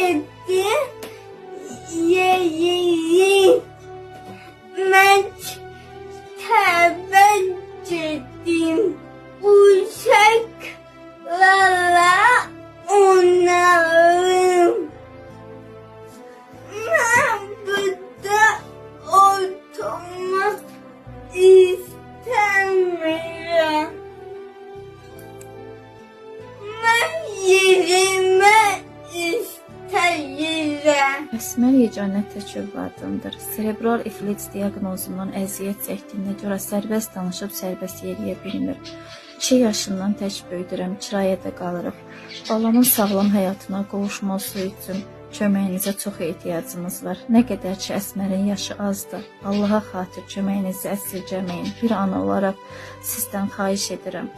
etdim. Yeğenim mektebe gittim. Uşaklarla oynarım. Ben burada oturmak istemiyorum. Ben yerime istəyirəm. Əsmər yeganə tək övladımdır. Serebral iflic diaqnozundan əziyyət çəkdiyinə görə sərbəst danışıb sərbəst yeriyə bilmir. 2 yaşından tək böyüdürəm, kirayədə qalırıq. Balamın sağlam həyatına qovuşması üçün köməyinizə çox ehtiyacımız var. Nə qədər ki Əsmərin yaşı azdır, Allaha xatir köməyinizi əsirgəməyin. Bir ana olaraq sizdən xahiş edirəm.